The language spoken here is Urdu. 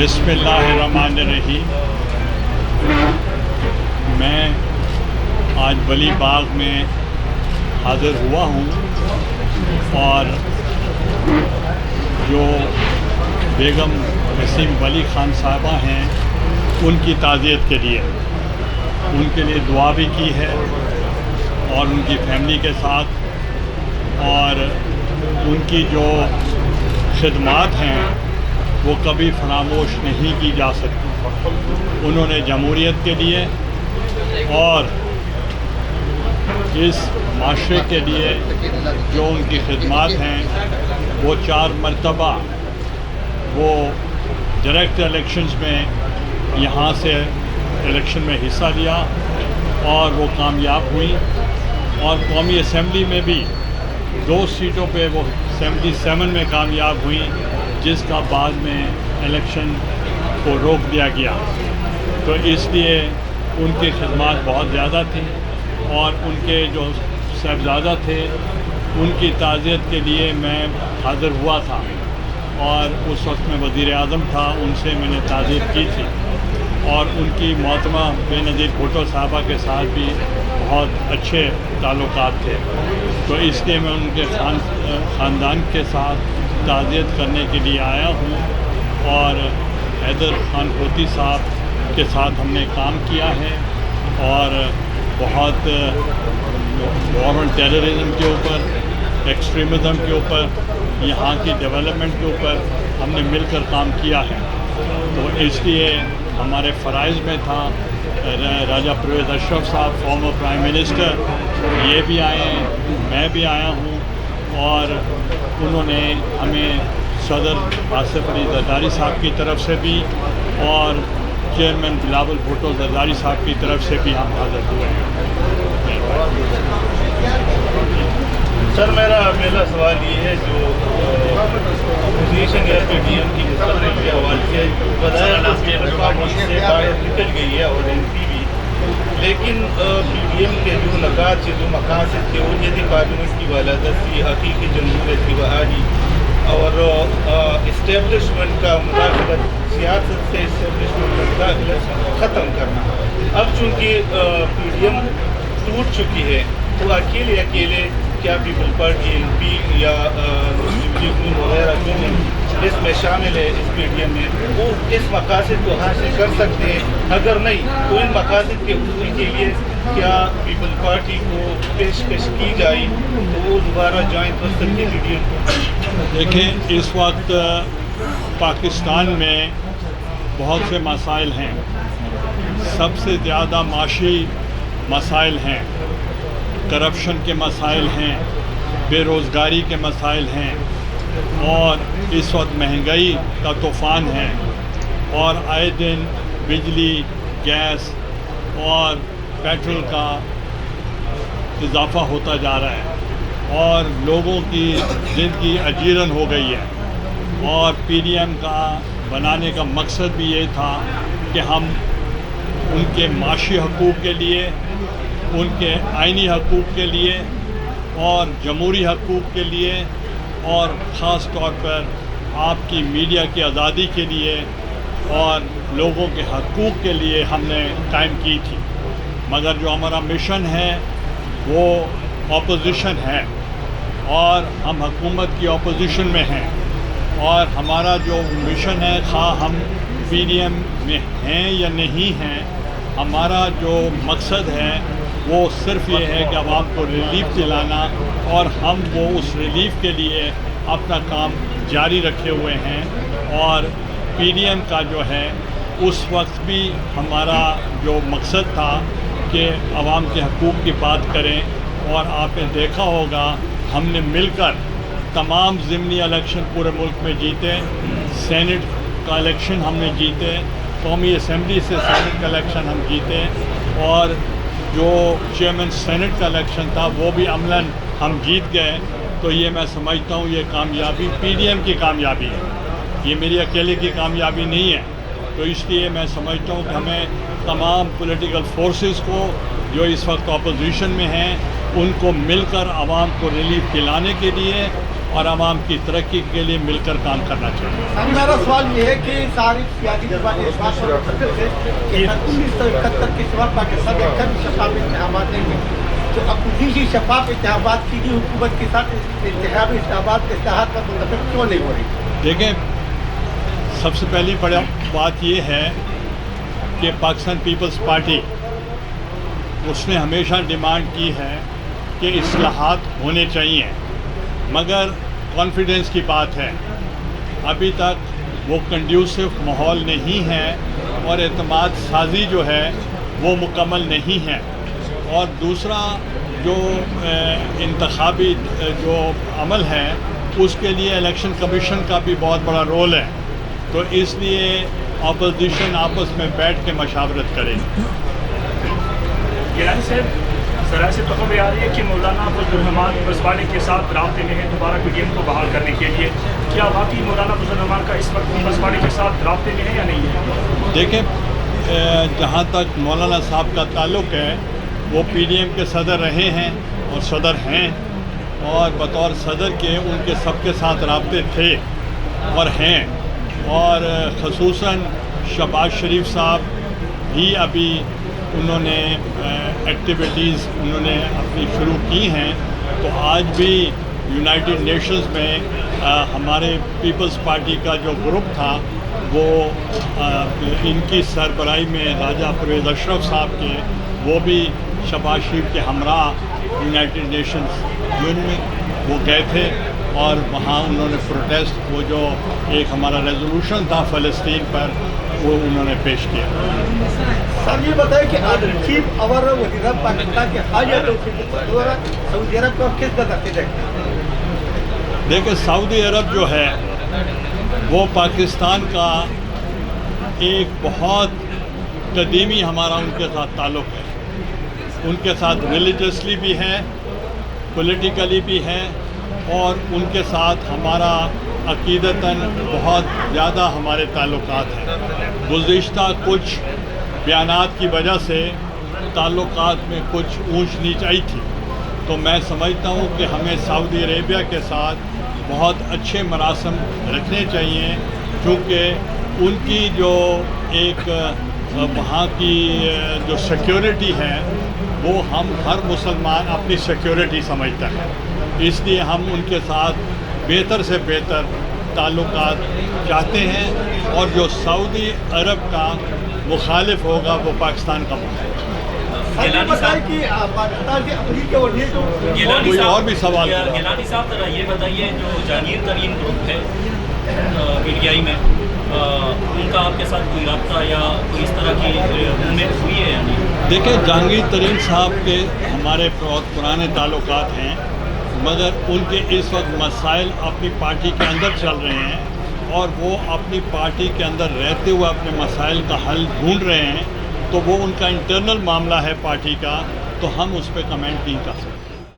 بسم اللہ الرحمن الرحیم۔ میں آج ولی باغ میں حاضر ہوا ہوں اور جو بیگم وسیم ولی خان صاحبہ ہیں ان کی تعزیت کے لیے ان کے لیے دعا بھی کی ہے اور ان کی فیملی کے ساتھ، اور ان کی جو خدمات ہیں وہ کبھی فراموش نہیں کی جا سکتی۔ انہوں نے جمہوریت کے لیے اور اس معاشرے کے لیے جو ان کی خدمات ہیں، وہ 4 مرتبہ وہ ڈائریکٹ الیکشنز میں یہاں سے الیکشن میں حصہ لیا اور وہ کامیاب ہوئی، اور قومی اسمبلی میں بھی 2 سیٹوں پہ وہ 77 میں کامیاب ہوئی، جس کا بعد میں الیکشن کو روک دیا گیا۔ تو اس لیے ان کی خدمات بہت زیادہ تھیں، اور ان کے جو صاحبزادہ تھے ان کی تعزیت کے لیے میں حاضر ہوا تھا، اور اس وقت میں وزیر اعظم تھا، ان سے میں نے تعزیت کی تھی، اور ان کی محترمہ بے نظیر بھٹو صاحبہ کے ساتھ بھی بہت اچھے تعلقات تھے۔ تو اس لیے میں ان کے خاندان کے ساتھ تعزیت کرنے کے لیے آیا ہوں، اور حیدر خان کوتی صاحب کے ساتھ ہم نے کام کیا ہے، اور بہت وار آن ٹیررزم کے اوپر، ایکسٹریمزم کے اوپر، یہاں کی ڈیولپمنٹ کے اوپر ہم نے مل کر کام کیا ہے۔ تو اس لیے ہمارے فرائض میں تھا، راجہ پرویز اشرف صاحب فارمر پرائم منسٹر یہ بھی آئے ہیں، میں بھی آیا ہوں، اور انہوں نے ہمیں صدر آصف علی زرداری صاحب کی طرف سے بھی اور چیئرمین بلاول بھٹو زرداری صاحب کی طرف سے بھی ہم حاضر ہوئے ہیں۔ سر میرا پہلا سوال یہ ہے، جو اپوزیشن یا پی ڈی ایم کی مستقبل کے حوالے سے بظاہر سے باہر نکل گئی ہے، اور ایم پی بھی، لیکن پی ڈی ایم کے جو نکات سے جو مقاصد تھے وہ یہ تھی پارلیمنٹ کی بالادستی، حقیقی جمہوریت کی بحالی اور اسٹیبلشمنٹ کا مداخلت، سیاست سے اسٹیبلشمنٹ کا مداخلت ختم کرنا۔ اب چونکہ پی ڈی ایم ٹوٹ چکی ہے، تو اکیلے کیا پیپل پارٹی ایم پی یا مسلم لیگ نون وغیرہ جو اس میں شامل ہے اس پی ڈی ایم میں، وہ اس مقاصد کو حاصل کر سکتے ہیں؟ اگر نہیں تو ان مقاصد کے حصول کے لیے کیا پیپل پارٹی کو پیشکش کی جائے تو وہ دوبارہ جوائن کر سکتے پی ڈی ایم کو؟ دیکھیں، اس وقت پاکستان میں بہت سے مسائل ہیں، سب سے زیادہ معاشی مسائل ہیں، کرپشن کے مسائل ہیں، بے روزگاری کے مسائل ہیں، اور اس وقت مہنگائی کا طوفان ہے، اور آئے دن بجلی، گیس اور پیٹرول کا اضافہ ہوتا جا رہا ہے، اور لوگوں کی زندگی اجیرن ہو گئی ہے۔ اور پی ڈی ایم کا بنانے کا مقصد بھی یہ تھا کہ ہم ان کے معاشی حقوق کے لیے، ان کے آئینی حقوق کے لیے اور جمہوری حقوق کے لیے، اور خاص طور پر آپ کی میڈیا کی آزادی کے لیے اور لوگوں کے حقوق کے لیے ہم نے قائم کی تھی۔ مگر جو ہمارا مشن ہے وہ اپوزیشن ہے، اور ہم حکومت کی اپوزیشن میں ہیں، اور ہمارا جو مشن ہے، خواہ ہم پی ڈی ایم میں ہیں یا نہیں ہیں، ہمارا جو مقصد ہے وہ صرف یہ ہے کہ عوام کو ریلیف دلانا، اور ہم وہ اس ریلیف کے لیے اپنا کام جاری رکھے ہوئے ہیں۔ اور پی ڈی ایم کا جو ہے اس وقت بھی ہمارا جو مقصد تھا کہ عوام کے حقوق کی بات کریں، اور آپ نے دیکھا ہوگا ہم نے مل کر تمام ضمنی الیکشن پورے ملک میں جیتے، سینٹ کا الیکشن ہم نے جیتے، قومی اسمبلی سے سینٹ کا الیکشن ہم جیتے، اور جو چیئرمین سینٹ کا الیکشن تھا وہ بھی عملاً ہم جیت گئے۔ تو یہ میں سمجھتا ہوں یہ کامیابی پی ڈی ایم کی کامیابی ہے، یہ میری اکیلے کی کامیابی نہیں ہے۔ تو اس لیے میں سمجھتا ہوں کہ ہمیں تمام پولیٹیکل فورسز کو جو اس وقت اپوزیشن میں ہیں ان کو مل کر عوام کو ریلیف دلانے کے لیے اور عوام کی ترقی کے لیے مل کر کام کرنا چاہیے. سر میرا سوال یہ ہے کہ ساری سیاسی جذبات اس بات پر متفق ہے کہ 1971 کے سوا پاکستان میں کبھی شفاف انتخابات نہیں ہوئے. تو اپوزیشن شفاف انتخابات کی گئی حکومت کے ساتھ انتخابی انتخابات کے اتحاد پر متفق کیوں نہیں ہو رہی؟ دیکھیں، سب سے پہلی بڑی بات یہ ہے کہ پاکستان پیپلز پارٹی اس نے ہمیشہ ڈیمانڈ کی ہے کہ اصلاحات ہونے چاہیے، مگر کانفیڈنس کی بات ہے. ابھی تک وہ کنڈیوسو ماحول نہیں ہے اور اعتماد سازی جو ہے وہ مکمل نہیں ہے. اور دوسرا جو انتخابی جو عمل ہے اس کے لیے الیکشن کمیشن کا بھی بہت بڑا رول ہے. تو اس لیے اپوزیشن آپس میں بیٹھ کے مشاورت کرے. گیلانی صاحب، ذرائع سے خبر آ رہی ہے کہ مولانا فضل الرحمان بسواڑے کے ساتھ رابطے میں ہیں دوبارہ پی ڈی ایم کو بحال کرنے کے لیے. کیا واقعی مولانا فضل الرحمان کا اس وقت بسواڑے کے ساتھ رابطے میں ہے یا نہیں ہے؟ دیکھیں، جہاں تک مولانا صاحب کا تعلق ہے وہ پی ڈی ایم کے صدر رہے ہیں اور صدر ہیں، اور بطور صدر کے ان کے سب کے ساتھ رابطے تھے اور ہیں. اور خصوصاً شہباز شریف صاحب بھی ابھی انہوں نے ایکٹیویٹیز انہوں نے اپنی شروع کی ہیں. تو آج بھی یونائٹڈ نیشنز میں ہمارے پیپلز پارٹی کا جو گروپ تھا وہ ان کی سربراہی میں راجہ پرویز اشرف صاحب کے، وہ بھی شہباز شریف کے ہمراہ یونائٹڈ نیشنز یون میں وہ گئے تھے اور وہاں انہوں نے پروٹیسٹ، وہ جو ایک ہمارا ریزولوشن تھا فلسطین پر، وہ انہوں نے پیش کیا. سر یہ بتائیں کہ آج چیف اور وزیر پاکستان کے حالیہ سعودی عرب کو کس نظر سے دیکھتے ہیں؟ دیکھیں، سعودی عرب جو ہے وہ پاکستان کا ایک بہت قدیمی ہمارا ان کے ساتھ تعلق ہے. ان کے ساتھ ریلیجسلی بھی ہے، پولیٹیکلی بھی ہے، اور ان کے ساتھ ہمارا عقیدتاً بہت زیادہ ہمارے تعلقات ہیں. گزشتہ کچھ بیانات کی وجہ سے تعلقات میں کچھ اونچ نیچ آئی تھی. تو میں سمجھتا ہوں کہ ہمیں سعودی عربیہ کے ساتھ بہت اچھے مراسم رکھنے چاہیے، کیونکہ ان کی جو ایک وہاں کی جو سیکیورٹی ہے وہ ہم ہر مسلمان اپنی سیکیورٹی سمجھتا ہے. اس لیے ہم ان کے ساتھ بہتر سے بہتر تعلقات چاہتے ہیں، اور جو سعودی عرب کا مخالف ہوگا وہ پاکستان کا مخالف. کوئی اور بھی سوال؟ گیلانی صاحب ذرا یہ بتائیے، جو جہانگیر ترین گروپ ہے پی ٹی آئی میں، ان کا آپ کے ساتھ کوئی رابطہ یا کوئی اس طرح کی موومنٹ ہوئی ہے یا نہیں؟ دیکھیں، جہانگیر ترین صاحب کے ہمارے بہت پرانے تعلقات ہیں، مگر ان کے اس وقت مسائل اپنی پارٹی کے اندر چل رہے ہیں اور وہ اپنی پارٹی کے اندر رہتے ہوئے اپنے مسائل کا حل ڈھونڈ رہے ہیں. تو وہ ان کا انٹرنل معاملہ ہے پارٹی کا، تو ہم اس پہ کمنٹ نہیں کر سکتے.